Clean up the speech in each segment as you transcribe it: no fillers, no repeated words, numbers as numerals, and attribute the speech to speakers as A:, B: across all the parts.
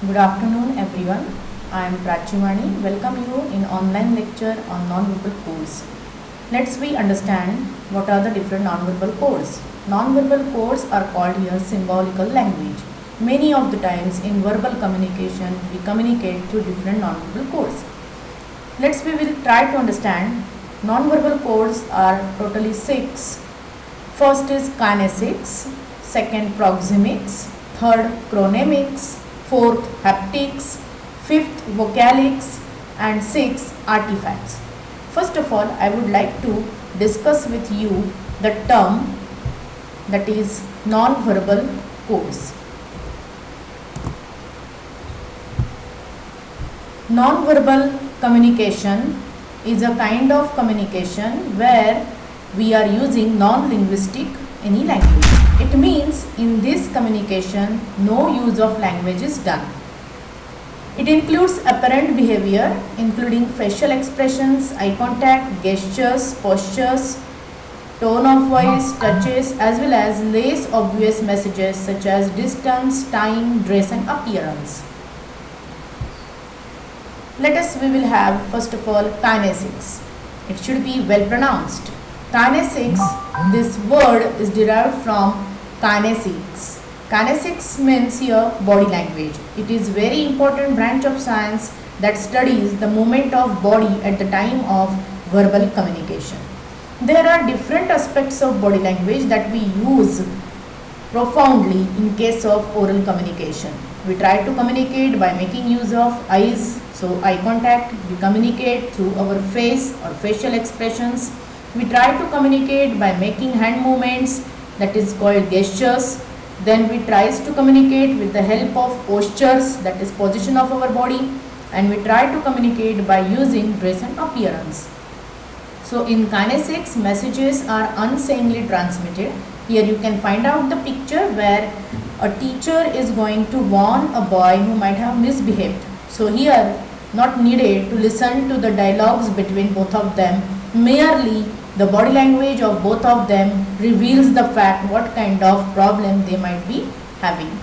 A: Good afternoon everyone. I am Prachivani. Welcome you in online lecture on non-verbal codes. Let's we understand what are the different non-verbal codes. Non-verbal codes are called here symbolical language. Many of the times in verbal communication we communicate through different non-verbal codes. We will try to understand. Non-verbal codes are totally 6. First is kinesics, second proxemics, third chronemics, fourth haptics, fifth vocalics, and sixth artifacts. First of all, I would like to discuss with you the term that is non-verbal codes. Non-verbal communication is a kind of communication where we are using non-linguistic any language. It means in this communication no use of language is done. It includes apparent behavior including facial expressions, eye contact, gestures, postures, tone of voice, touches, as well as less obvious messages such as distance, time, dress and appearance. We will have first of all kinesics. It should be well pronounced. Kinesics, this word is derived from kinesics. Kinesics means here body language. It is very important branch of science that studies the movement of body at the time of verbal communication. There are different aspects of body language that we use profoundly in case of oral communication. We try to communicate by making use of eyes, so eye contact. We communicate through our face or facial expressions. We try to communicate by making hand movements, that is called gestures. Then we tries to communicate with the help of postures, that is position of our body, and we try to communicate by using dress and appearance. So in kinesics, messages are unseeingly transmitted. Here you can find out the picture where a teacher is going to warn a boy who might have misbehaved. So here not needed to listen to the dialogues between both of them, merely the body language of both of them reveals the fact what kind of problem they might be having.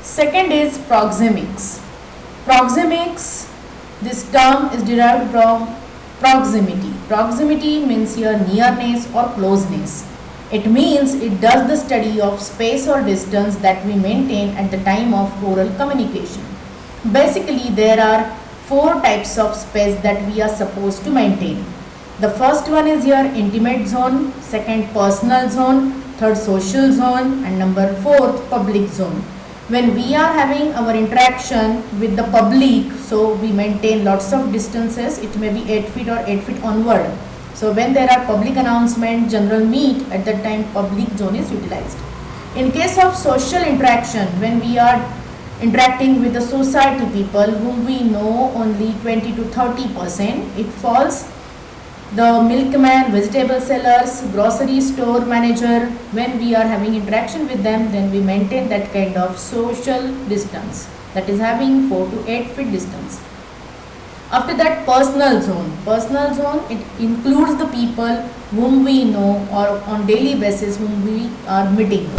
A: Second is proxemics. Proxemics, this term is derived from proximity. Proximity means here nearness or closeness. It means it does the study of space or distance that we maintain at the time of oral communication. Basically, there are 4 types of space that we are supposed to maintain. The first one is your intimate zone, second personal zone, third social zone, and number 4th public zone. When we are having our interaction with the public, so we maintain lots of distances. It may be 8 feet or 8 feet onward. So when there are public announcement, general meet, at that time public zone is utilized. In case of social interaction, when we are interacting with the society people whom we know only 20 to 30%, it falls the milkman, vegetable sellers, grocery store manager. When we are having interaction with them, then we maintain that kind of social distance, that is having 4 to 8 feet distance. After that, personal zone. Personal zone, it includes the people whom we know or on daily basis whom we are meeting.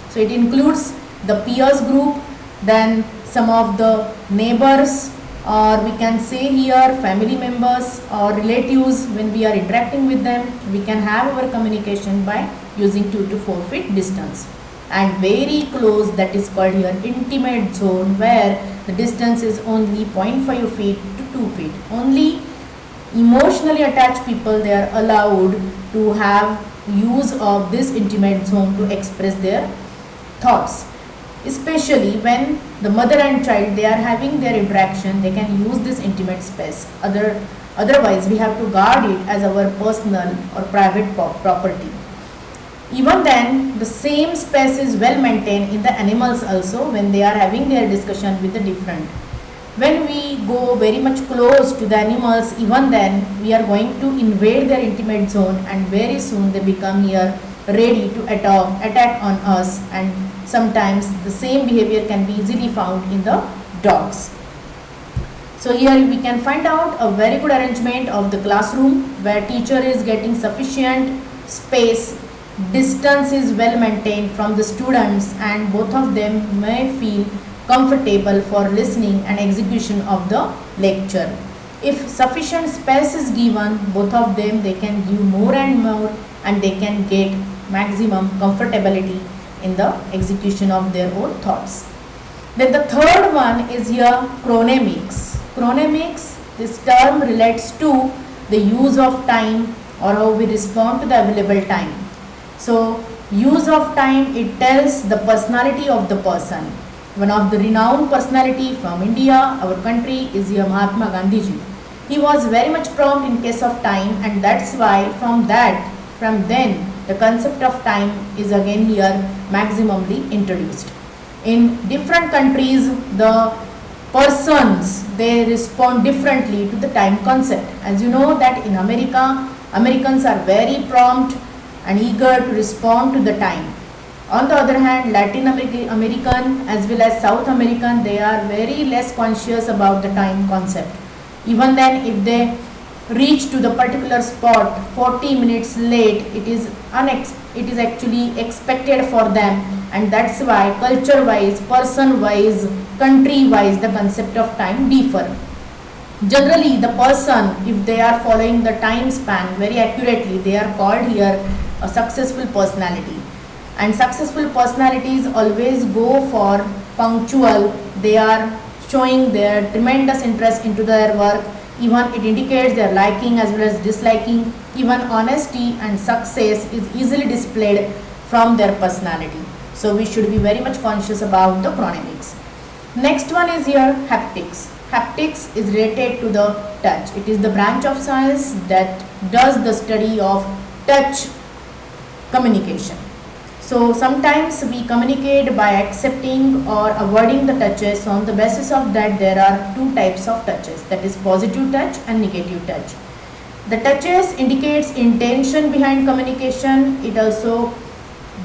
A: So it includes the peers group, then some of the neighbors, or we can say here family members or relatives. When we are interacting with them, we can have our communication by using 2 to 4 feet distance. And very close, that is called here intimate zone, where the distance is only 0.5 feet to 2 feet. Only emotionally attached people, they are allowed to have use of this intimate zone to express their thoughts. Especially when the mother and child, they are having their interaction, they can use this intimate space. Otherwise we have to guard it as our personal or private property. Even then, the same space is well maintained in the animals also when they are having their discussion with the different. When we go very much close to the animals, even then we are going to invade their intimate zone, and very soon they become here ready to attack on us, and sometimes the same behavior can be easily found in the dogs. So here we can find out a very good arrangement of the classroom where teacher is getting sufficient space distance is well maintained from the students and both of them may feel comfortable for listening and execution of the lecture. If sufficient space is given, both of them they can give more and more and they can get maximum comfortability in the execution of their own thoughts. Then the third one is here chronemics. Chronemics, this term relates to the use of time or how we respond to the available time. So use of time, it tells the personality of the person. One of the renowned personality from India, our country, is here Mahatma Gandhi ji. He was very much prompt in case of time and that's why from then the concept of time is again here maximally introduced. In different countries, the persons they respond differently to the time concept. As you know that in America, Americans are very prompt and eager to respond to the time. On the other hand, Latin American as well as South American, they are very less conscious about the time concept. Even then, if they reach to the particular spot 40 minutes late, it is actually expected for them, and that's why culture wise, person wise, country wise the concept of time differ. Generally the person, if they are following the time span very accurately, they are called here a successful personality. And successful personalities always go for punctual, they are showing their tremendous interest into their work, even it indicates their liking as well as disliking, even honesty and success is easily displayed from their personality. So we should be very much conscious about the chronemics. Next one is here haptics. Haptics is related to the touch. It is the branch of science that does the study of touch communication. So sometimes we communicate by accepting or avoiding the touches. On the basis of that, there are two types of touches, that is positive touch and negative touch. The touches indicates intention behind communication. It also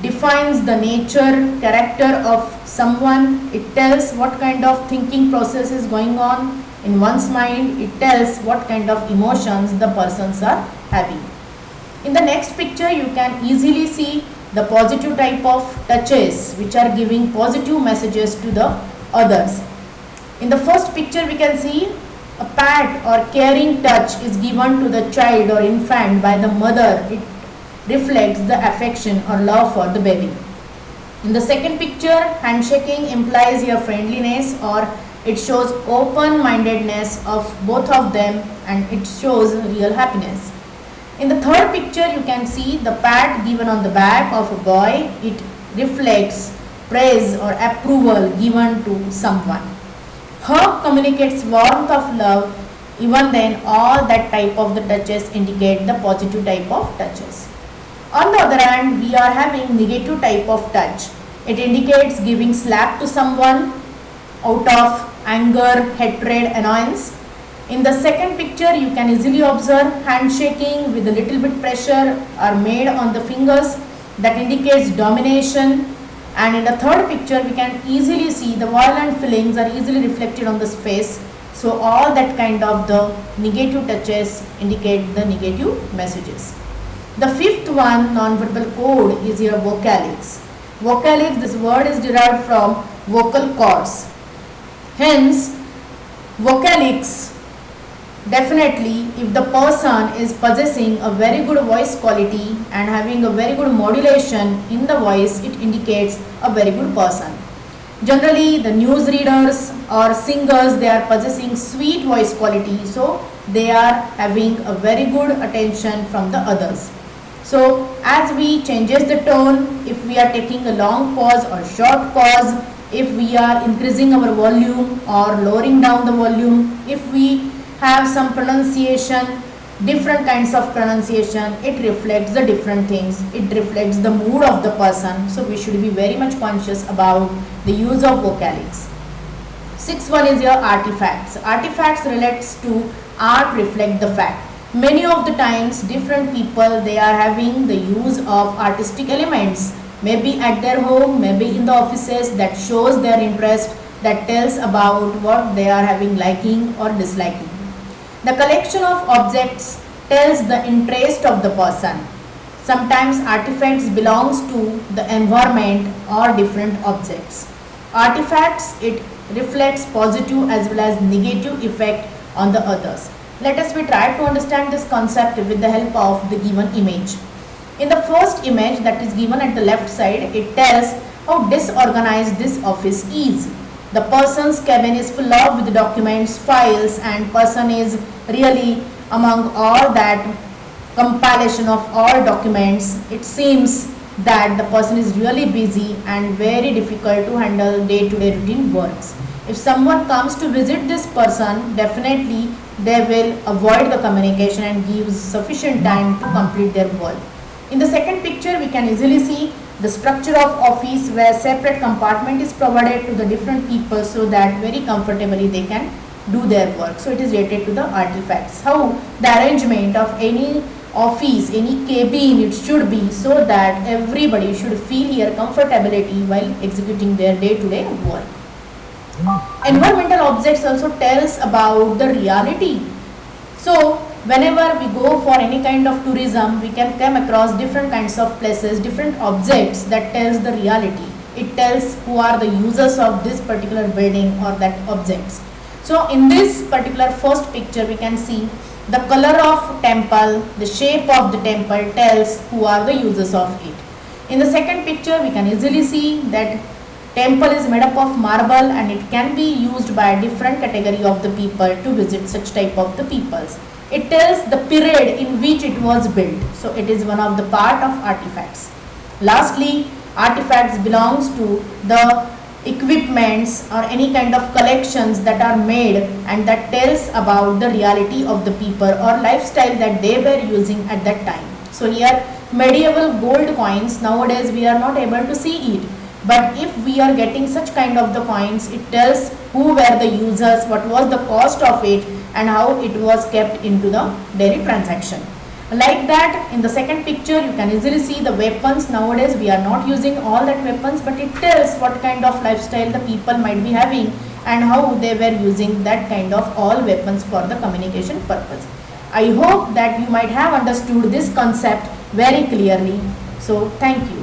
A: defines the nature, character of someone. It tells what kind of thinking process is going on in one's mind. It tells what kind of emotions the persons are having. In the next picture, you can easily see the positive type of touches which are giving positive messages to the others. In the first picture, we can see a pat or caring touch is given to the child or infant by the mother. It reflects the affection or love for the baby. In the second picture, handshaking implies your friendliness or it shows open-mindedness of both of them and it shows real happiness. In the third picture, you can see the pat given on the back of a boy. It reflects praise or approval given to someone. Hug communicates warmth of love. Even then, all that type of the touches indicate the positive type of touches. On the other hand, we are having negative type of touch. It indicates giving slap to someone out of anger, hatred, annoyance. In the second picture, you can easily observe handshaking with a little bit pressure are made on the fingers that indicates domination. And in the third picture, we can easily see the violent feelings are easily reflected on the face. So all that kind of the negative touches indicate the negative messages. The fifth one, non-verbal code, is your vocalics. Vocalics, this word is derived from vocal cords. Hence, vocalics, definitely if the person is possessing a very good voice quality and having a very good modulation in the voice, it indicates a very good person. Generally, the news readers or singers, they are possessing sweet voice quality, so they are having a very good attention from the others. So as we changes the tone, if we are taking a long pause or short pause, if we are increasing our volume or lowering down the volume, if we have some pronunciation, different kinds of pronunciation, it reflects the different things. It reflects the mood of the person. So we should be very much conscious about the use of vocalics. Sixth one is your artifacts. Artifacts relates to art reflect the fact. Many of the times different people, they are having the use of artistic elements, maybe at their home, maybe in the offices, that shows their interest, that tells about what they are having liking or disliking. The collection of objects tells the interest of the person. Sometimes artifacts belongs to the environment or different objects. Artifacts, it reflects positive as well as negative effect on the others. Let us try to understand this concept with the help of the given image. In the first image that is given at the left side, it tells how disorganized this office is. The person's cabin is full of with documents, files, and person is really among all that compilation of all documents. It seems that the person is really busy and very difficult to handle day-to-day routine works. If someone comes to visit this person, definitely they will avoid the communication and give sufficient time to complete their work. In the second picture, we can easily see the structure of office where separate compartment is provided to the different people so that very comfortably they can do their work. So it is related to the artifacts. How the arrangement of any office, any cabin, it should be so that everybody should feel here comfortability while executing their day-to-day work. Environmental objects also tells about the reality. So whenever we go for any kind of tourism, we can come across different kinds of places, different objects that tells the reality. It tells who are the users of this particular building or that objects. So in this particular first picture, we can see the color of temple, the shape of the temple tells who are the users of it. In the second picture, we can easily see that temple is made up of marble and it can be used by a different category of the people to visit such type of the peoples. It tells the period in which it was built. So it is one of the part of artifacts. Lastly, artifacts belongs to the equipments or any kind of collections that are made and that tells about the reality of the people or lifestyle that they were using at that time. So here medieval gold coins, nowadays we are not able to see it. But if we are getting such kind of the coins, it tells who were the users, what was the cost of it and how it was kept into the daily transaction. Like that, in the second picture, you can easily see the weapons. Nowadays, we are not using all that weapons, but it tells what kind of lifestyle the people might be having and how they were using that kind of all weapons for the communication purpose. I hope that you might have understood this concept very clearly. So, thank you.